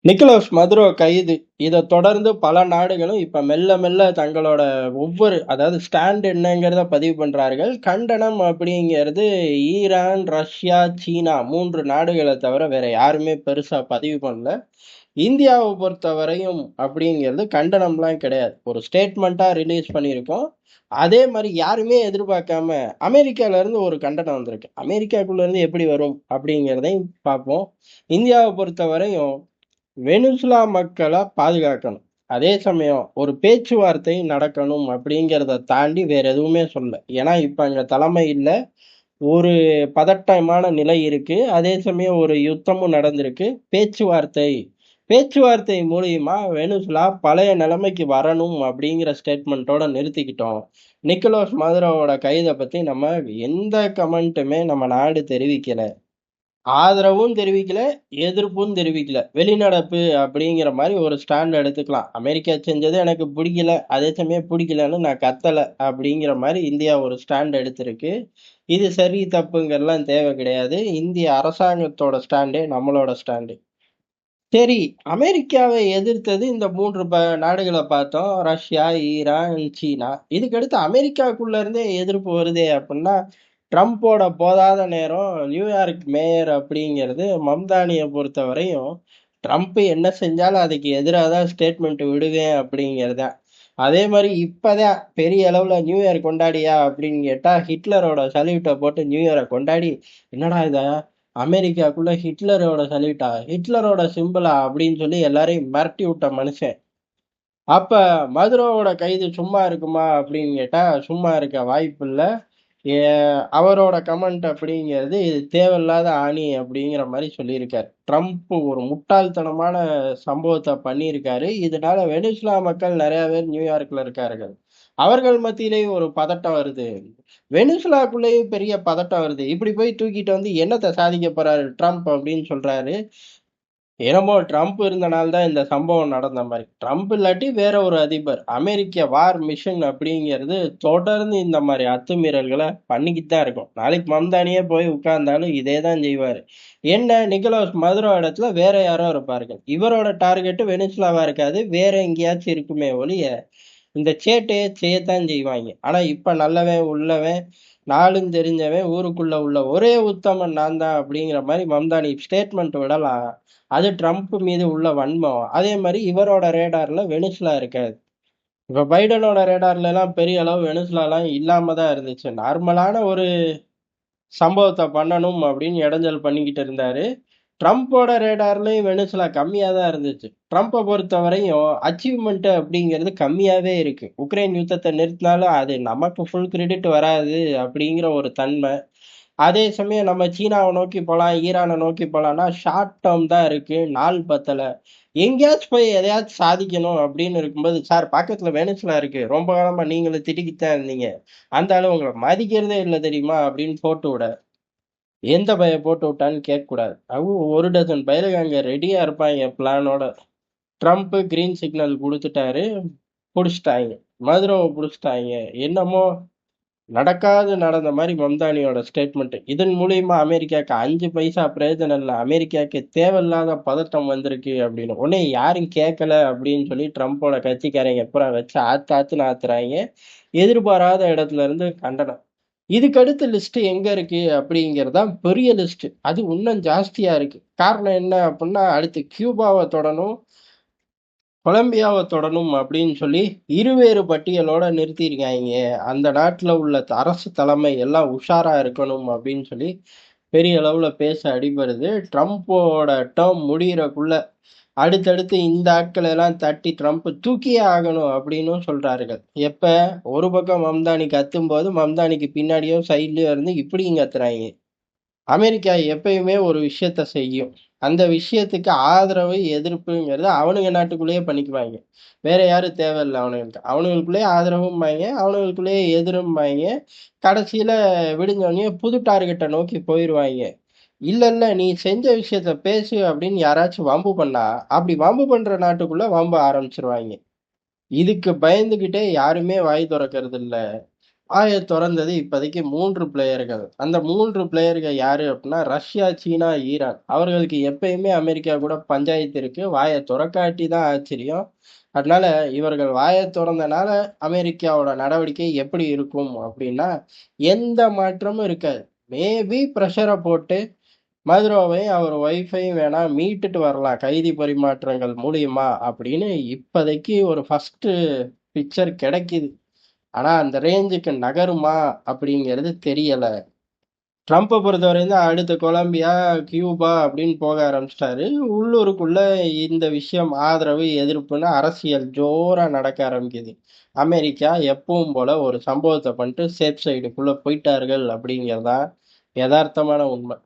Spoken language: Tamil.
நிக்கோலஸ் மதுரோ கைது. இதை தொடர்ந்து பல நாடுகளும் இப்ப மெல்ல மெல்ல தங்களோட அதாவது ஸ்டாண்ட் என்னங்கிறத பதிவு பண்றார்கள். கண்டனம் அப்படிங்கிறது ஈரான், ரஷ்யா, சீனா 3 நாடுகளை தவிர வேற யாருமே பெருசா பதிவு பண்ணல. இந்தியாவை பொறுத்த வரையும் அப்படிங்கிறது கண்டனம்லாம் கிடையாது. ஒரு ஸ்டேட்மெண்ட்டா ரிலீஸ் பண்ணியிருக்கோம். அதே மாதிரி யாருமே எதிர்பார்க்காம அமெரிக்கால இருந்து ஒரு கண்டனம் வந்திருக்கு. அமெரிக்காக்குள்ள இருந்து எப்படி வரும் அப்படிங்கிறதையும் பார்ப்போம். இந்தியாவை பொறுத்த வரையும் வெனிசுலா மக்களை பாதுகாக்கணும். அதே சமயம் ஒரு பேச்சுவார்த்தை நடக்கணும் அப்படிங்கிறத தாண்டி வேற எதுவுமே சொல்லல. ஏன்னா இப்ப அங்க தலைமை இல்ல. ஒரு பதட்டமான நிலை இருக்கு. அதே சமயம் ஒரு யுத்தமும் நடந்திருக்கு. பேச்சுவார்த்தை பேச்சுவார்த்தை மூலியமா வெனிசுலா பழைய நிலைமைக்கு வரணும் அப்படிங்கிற ஸ்டேட்மெண்ட்டோட நிறுத்திக்கிட்டோம். நிக்கோலஸ் மதுரோவோட கைதை பத்தி நம்ம எந்த கமெண்ட்டுமே நம்ம நாடு தெரிவிக்கல. ஆதரவும் தெரிவிக்கல, எதிர்ப்பும் தெரிவிக்கல. வெளிநடப்பு அப்படிங்கிற மாதிரி ஒரு ஸ்டாண்ட் எடுத்துக்கலாம். அமெரிக்கா செஞ்சது எனக்கு பிடிக்கல, அதே சமயம் பிடிக்கலன்னு நான் கத்தல அப்படிங்கிற மாதிரி இந்தியா ஒரு ஸ்டாண்ட் எடுத்திருக்கு. இது சரி தப்புங்கிறலாம் தேவை கிடையாது. இந்திய அரசாங்கத்தோட ஸ்டாண்டே நம்மளோட ஸ்டாண்டு. சரி, அமெரிக்காவை எதிர்த்தது இந்த 3 நாடுகளை பார்த்தோம். ரஷ்யா, ஈரான், சீனா. இதுக்கடுத்து அமெரிக்காக்குள்ள இருந்தே எதிர்ப்பு வருதே அப்படின்னா, ட்ரம்ப்போட போதாத நேரம் நியூயார்க் மேயர் அப்படிங்கிறது மம்தானியை பொறுத்த வரையும் ட்ரம்ப் என்ன செஞ்சாலும் அதுக்கு எதிராக தான் ஸ்டேட்மெண்ட் விடுவேன் அப்படிங்கிறதான். அதே மாதிரி இப்பதான் பெரிய அளவுல நியூ இயர் கொண்டாடியா அப்படின்னு கேட்டா ஹிட்லரோட சல்யூட்டை போட்டு நியூ இயரை கொண்டாடி, என்னடா இத அமெரிக்காக்குள்ள ஹிட்லரோட சல்யூட்டா, ஹிட்லரோட சிம்பிளா அப்படின்னு சொல்லி எல்லாரையும் மிரட்டி விட்ட மனுஷன். அப்ப மதுரோவோட கைது சும்மா இருக்குமா அப்படின்னு கேட்டா சும்மா இருக்க வாய்ப்பு இல்லை. அவரோட கமெண்ட் அப்படிங்கிறது இது தேவையில்லாத ஆணி அப்படிங்கிற மாதிரி சொல்லியிருக்காரு. ட்ரம்ப் ஒரு முட்டாள்தனமான சம்பவத்தை பண்ணியிருக்காரு. இதனால வெனிசுலா மக்கள் நிறைய பேர் நியூயார்க்ல இருக்கார்கள். அவர்கள் மத்தியிலேயும் ஒரு பதட்டம் வருது. வெனிசுலாக்குள்ளேயும் பெரிய பதட்டம் வருது. இப்படி போய் தூக்கிட்டு வந்து என்னத்தை சாதிக்க போறாரு ட்ரம்ப் அப்படின்னு சொல்றாரு. என்னமோ ட்ரம்ப் இருந்த நாள் தான் இந்த சம்பவம் நடந்த மாதிரி. ட்ரம்ப் இல்லாட்டி வேற ஒரு அதிபர். அமெரிக்க வார் மிஷன் அப்படிங்கிறது தொடர்ந்து இந்த மாதிரி அத்துமீறல்களை பண்ணிக்கிட்டு தான் இருக்கும். நாளைக்கு மம்தானியே போய் உட்கார்ந்தாலும் இதே தான் செய்வாரு. என்ன, நிக்கோலஸ் மதுரோ இடத்துல வேற யாரோ இருப்பார்கள். இவரோட டார்கெட்டு வெனிசுலாவா இருக்காது, வேற எங்கேயாச்சும் இருக்குமே ஒழிய இந்த சேட்டையை செய்யத்தான் செய்வாங்க. ஆனா இப்ப நல்லவன் உள்ளவன் நாளும் தெரிஞ்சவன் ஊருக்குள்ள உள்ள ஒரே உத்தமன் நான் தான் அப்படிங்கிற மாதிரி மம்தானி ஸ்டேட்மெண்ட் விடலாம். அது ட்ரம்ப் மீது உள்ள வன்மம். அதே மாதிரி இவரோட ரேடார்ல வெனிசுலா இருக்காது. இப்ப பைடனோட ரேடார்ல எல்லாம் பெரிய அளவு வெனிசுலா எல்லாம் இல்லாம தான் இருந்துச்சு. நார்மலான ஒரு சம்பவத்தை பண்ணணும் அப்படின்னு இடைஞ்சல் பண்ணிக்கிட்டு இருந்தாரு. ட்ரம்ப்போட ரேடார்லயும் வெனிசுலா கம்மியா தான் இருந்துச்சு. ட்ரம்ப்பை பொறுத்த வரையும் அச்சீவ்மெண்ட் அப்படிங்கிறது கம்மியாவே இருக்கு. உக்ரைன் யுத்தத்தை நிறுத்தினாலும் அது நமக்கு ஃபுல் கிரெடிட் வராது அப்படிங்கிற ஒரு தன்மை. அதே சமயம் நம்ம சீனாவை நோக்கி போலாம், ஈரானை நோக்கி போலாம்னா ஷார்ட் டேர்ம் தான் இருக்கு, நாள் பத்தல. எங்கேயாச்சும் போய் எதையாச்சும் சாதிக்கணும் அப்படின்னு இருக்கும்போது, சார் பக்கத்துல வெனிசுலா இருக்கு, ரொம்ப காலமா நீங்களும் திட்டிக்கிட்டு இருந்தீங்க, அந்த ஆளு உங்களை மதிக்கிறதே இல்லை தெரியுமா அப்படின்னு போட்டு விட. எந்த பய போட்டு விட்டான்னு கேட்கக்கூடாது. அவங்க ஒரு டஜன் பயலுங்க அங்க ரெடியா இருப்பாங்க பிளானோட. ட்ரம்ப் கிரீன் சிக்னல் கொடுத்துட்டாரு, புடிச்சிட்டாங்க. மதுரோவை புடிச்சிட்டாங்க. என்னமோ நடக்காது நடந்த மாதிரி மம்தானியோட ஸ்டேட்மெண்ட். இதன் மூலியமா அமெரிக்காவுக்கு 5 பைசா பிரயோஜனம் இல்லை. அமெரிக்காவுக்கு தேவையில்லாத பதட்டம் வந்திருக்கு அப்படின்னு. உடனே யாரும் கேட்கல அப்படின்னு சொல்லி ட்ரம்ப்போட கட்சிக்காரங்க பூரா வச்சு ஆத்துன்னு ஆத்துறாங்க. எதிர்பாராத இடத்துல இருந்து கண்டனம். இதுக்கு அடுத்த லிஸ்ட் எங்க இருக்கு அப்படிங்கறதுதான் பெரிய லிஸ்ட். அது இன்னும் ஜாஸ்தியா இருக்கு. காரணம் என்ன அப்படின்னா, அடுத்து கியூபாவை தொடணும், கொலம்பியாவை தொடணும் அப்படின்னு சொல்லி இருவேறு பட்டியலோட நிறுத்தியிருக்காங்க. அந்த நாட்டுல உள்ள அரசு தலைமை எல்லாம் உஷாரா இருக்கணும் அப்படின்னு சொல்லி பெரிய அளவுல பேச அடிபடுது. ட்ரம்ப்போட டேர்ம் முடியறக்குள்ள அடுத்தடுத்து இந்த ஆட்களை எல்லாம் தட்டி ட்ரம்ப் தூக்கியே ஆகணும் அப்படின்னு சொல்றார்கள். எப்ப ஒரு பக்கம் மம்தானி கத்தும் போது மம்தானிக்கு பின்னாடியோ சைட்லயோ இருந்து இப்படியும் கத்துறாங்க. அமெரிக்கா எப்பயுமே ஒரு விஷயத்த செய்யும். அந்த விஷயத்துக்கு ஆதரவு எதிர்ப்புங்கிறது அவனுங்க நாட்டுக்குள்ளேயே பண்ணிக்குவாங்க. வேற யாரும் தேவையில்லை அவனுங்களுக்கு. அவனுங்களுக்குள்ளேயே ஆதரவும்பாங்க, அவனுங்களுக்குள்ளேயே எதிரும்பாங்க. கடைசியில விடிஞ்சோடனே புது டார்கெட்டை நோக்கி போயிடுவாங்க. இல்ல இல்ல நீ செஞ்ச விஷயத்த பேசு அப்படின்னு யாராச்சும் வம்பு பண்ணா, அப்படி வம்பு பண்ற நாட்டுக்குள்ள வம்பு ஆரம்பிச்சிருவாங்க. இதுக்கு பயந்துகிட்டே யாருமே வாய் திறக்கிறது இல்ல. வாய தொறந்தது இப்போதைக்கு 3 பிளேயர்கள். அந்த 3 பிளேயர்கள் யாரு அப்டின்னா, ரஷ்யா, சீனா, ஈரான். அவர்களுக்கு எப்பயுமே அமெரிக்கா கூட பஞ்சாயத்து இருக்கு. வாய தொறக்காட்டி தான் ஆச்சரியம். அதனால இவர்கள் வாய தொறந்தனால அமெரிக்காவோட நடவடிக்கை எப்படி இருக்கும் அப்டின்னா, எந்த மாற்றமும் இருக்காது. மேபி பிரஷர போட்டு மதுரோவையும் அவர் ஒய்ஃபையும் வேணா மீட்டுட்டு வரலாம். கைதி பரிமாற்றங்கள் மூலியமா அப்படின்னு இப்போதைக்கு ஒரு ஃபர்ஸ்ட் பிக்சர் கிடைக்குது. ஆனா அந்த ரேஞ்சுக்கு நகருமா அப்படிங்கிறது தெரியல. ட்ரம்ப்ப பொறுத்தவரையும் தான் அடுத்து கொலம்பியா, கியூபா அப்படின்னு போக ஆரம்பிச்சிட்டாரு. உள்ளூருக்குள்ள இந்த விஷயம் ஆதரவு, எதிர்ப்புன்னு அரசியல் ஜோரா நடக்க ஆரம்பிக்குது. அமெரிக்கா எப்பவும் போல ஒரு சம்பவத்தை பண்ணிட்டு சேஃப் சைடுக்குள்ள போயிட்டார்கள் அப்படிங்கிறதுதான் யதார்த்தமான உண்மை.